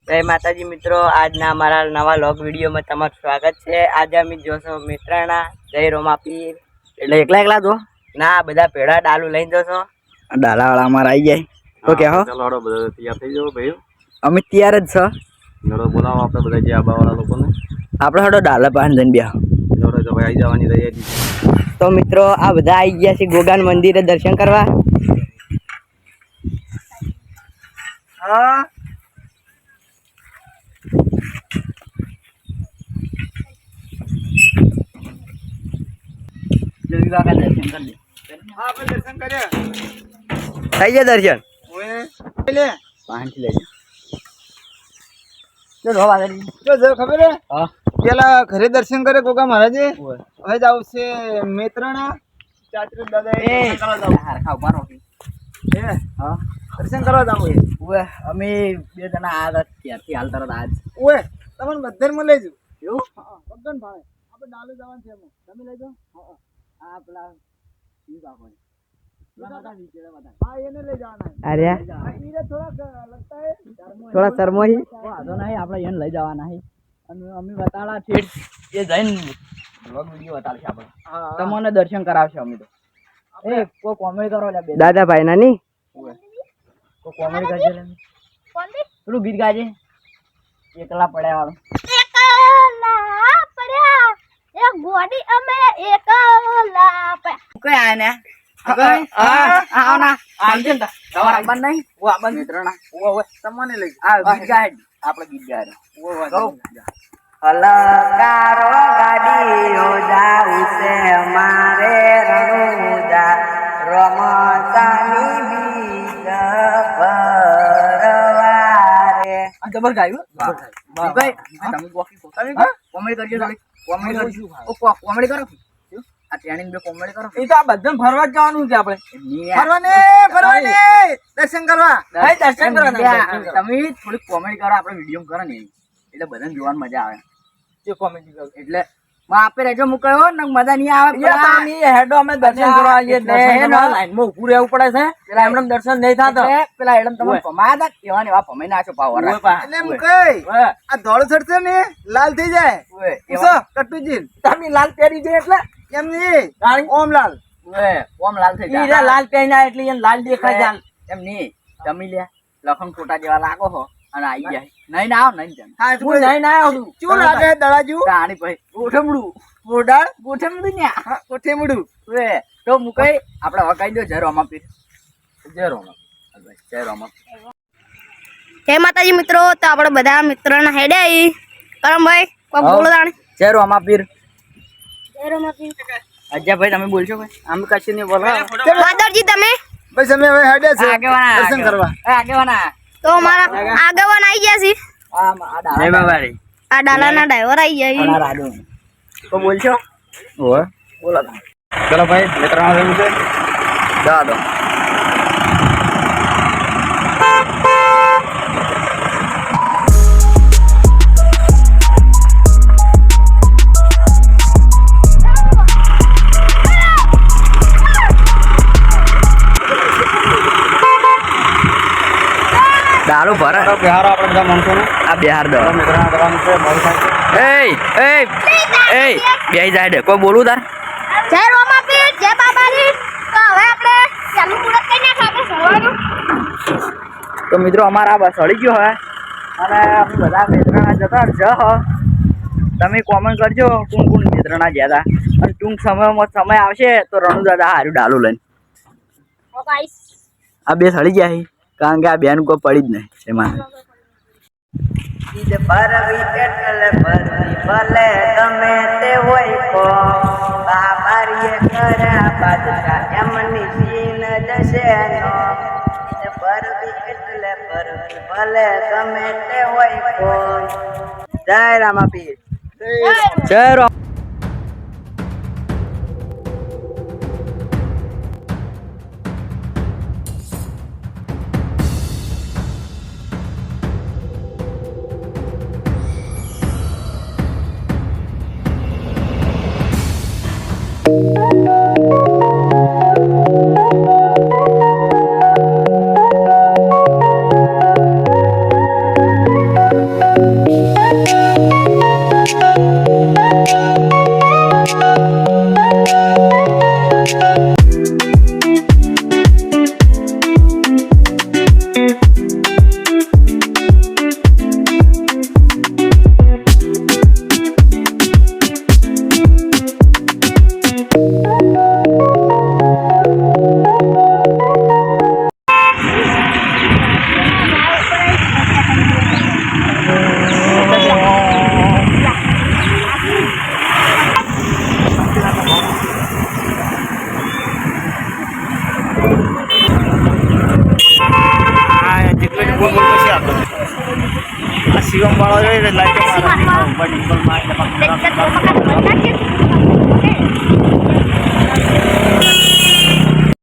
જય માતાજી મિત્રો, આજના અમારા નવા લોગ વિડીયોમાં તમારું સ્વાગત છે। આજે અમે જોશો મિત્રાણા જય રોમાપીર એટલે એકલા જો ના બધા પેડા ડાલુ લઈને જોશો ડાલાવાળા અમારા આવી જાય તો કે હો ચાલો બધા તૈયાર થઈ જાવ ભાઈ। અમે તૈયાર જ છો નડો બોલાવો આપણે બધા જે આબાવાળા લોકોને આપણે હડો ડાલા પાન જઈને બ્યા નડો તો ભાઈ આવી જવાની તૈયારી। તો મિત્રો આ બધા આવી ગયા છે ગોગાન મંદિરે દર્શન કરવા। હા દર્શન કર્યા થઈ ગયા દર્શન લે પાંચ લઈ ખબર હે પેલા ઘરે દર્શન કરે ગોગા મહારાજે હવે જાવ છે મેત્રાણા ચાચર દાદા દર્શન કરવા જાવ અમે બે જણા આ ક્યારથી હાલ તરત આજ ઓએ તમને બધરમાં લઈ જાવ એવું બગન ભાવે આપણે ડાલે જવાનું છે એમ તમે લઈ જાઓ આ પેલા થોડા શરમોહી વાંધો નહીં આપણે એને લઈ જવાના છે અને અમે બતાડા ઠેઠ એ જઈને વ્લોગ વિડીયો બતાડશે આપણે તમને દર્શન કરાવશે અમે તો એ કોઈ કોમેડી કરો દાદાભાઈ ના ની કોઈ કોમેડી કરજે પેલું ગીત ગાજે એકલા પડ્યા વાળું એક બોડી અમે એકલા કઈ આયા ને તમને લઈ આપણે ગીત ગાય અલકારો ગાડીઓ જાઉં છે અમારે રણુજા રમતાની બીજ પરવારે જબર ગાયું કોમેડી કરજો કોમેડી કરો આ ટ્રેનિંગ બે કોમેડી કરો એ તો આ બધા ફરવા જવાનું છે આપણે ફરવાને દર્શન કરવા દર્શન કરો તમે થોડી કોમેડી કરો આપણે વિડીયો કરો ને એટલે બધાને જોવાની મજા આવે જે કોમેડી કરો એટલે આપે રેજો મુકયો ને મજા નહીં આવે હેડો અમે દર્શન કરવા આવીએ લાઈનમાં ઊભું રહેવું પડે છે પેલા એમને દર્શન નહીં થતા પેલા એડમ તમે ભમાયા હતા કેવા ને એવા ભમાઈ નાખો પાવર એટલે એમ કઈ આ ધોળ ચડશે ને લાલ થઈ જાય કટુજી તમે લાલ પહેરી જાય એટલે કેમ નહીં ઓમ લાલ થઈ જાય લાલ પહેરી એટલે એને લાલ દેખાય જાય એમ નહીં તમે લ્યા લખન ખોટા જેવા લાગો હો અને આવી જાય નહીં ના આવ નહીં નહીં ના આવ શું લાગે દડાજુ રાણી ભાઈ ગોઠમડું ગોઠમડું ને કોઠેમડું તો મુકાઈ આપણે હવે કહી દો જય રોમાપીર જય રોમાપીર જય માતાજી મિત્રો। તો આપણે બધા મિત્રોના હેડે આવી કરમભાઈ કોક બોલો તાણે જય રોમાપીર જય રોમાપીર અજ્જાભાઈ તમે બોલશો ભાઈ આમ કશું નહીં બોલો માધવજી તમે બસ અમે હવે હેડે છે દર્શન કરવા આગેવાના તો અમારા આગેવાન આવી ગયા છે જય બાબારી આ ડાલાના ડ્રાઈવર આવી ગયા રાડુ તો બોલશો બોલો ચલો ભાઈ મિત્રાણા જવું છે જા દો દારૂ ભરે બિહાર આપણે બધા માણસો આ બિહાર દો મિત્રાણા જવાનું છે મોડું થાય બે જાય દે કોઈ બોલું તાર જય રોમાપીર જય બાબાજી। તો હવે આપણે ચાલુ મુરત કરી નાખ આપણે સળવાનું તો મિત્રો અમારા બસ સળી ગયો હવે અને અમે બધા મિત્રાણા જતા જ તમે કોમેન્ટ કરજો કોણ કોણ મિત્રાણા ગયા હતા અને ટૂંક સમયમાં સમય આવશે તો રણુ દાદા હારું ડાલું લઈને આ બે સળી ગયા છે કારણ કે આ બેન કોઈ પડી જ નહીં એમાં ભલે ગમે તે હોય કો બાબારીએ કર્યા બાદશાહ એમની સીન જશે નો પરવી એટલે પરવી ભલે ગમે તે હોય કો જય રામાપીર જય રામ બોલ પછી આપણે આ શિવમ વાળો રે લાઈટ મારે શિવમ વાળો? બડી બોલ માં એટલે તે તો મકાન બંધ નાખ્યું.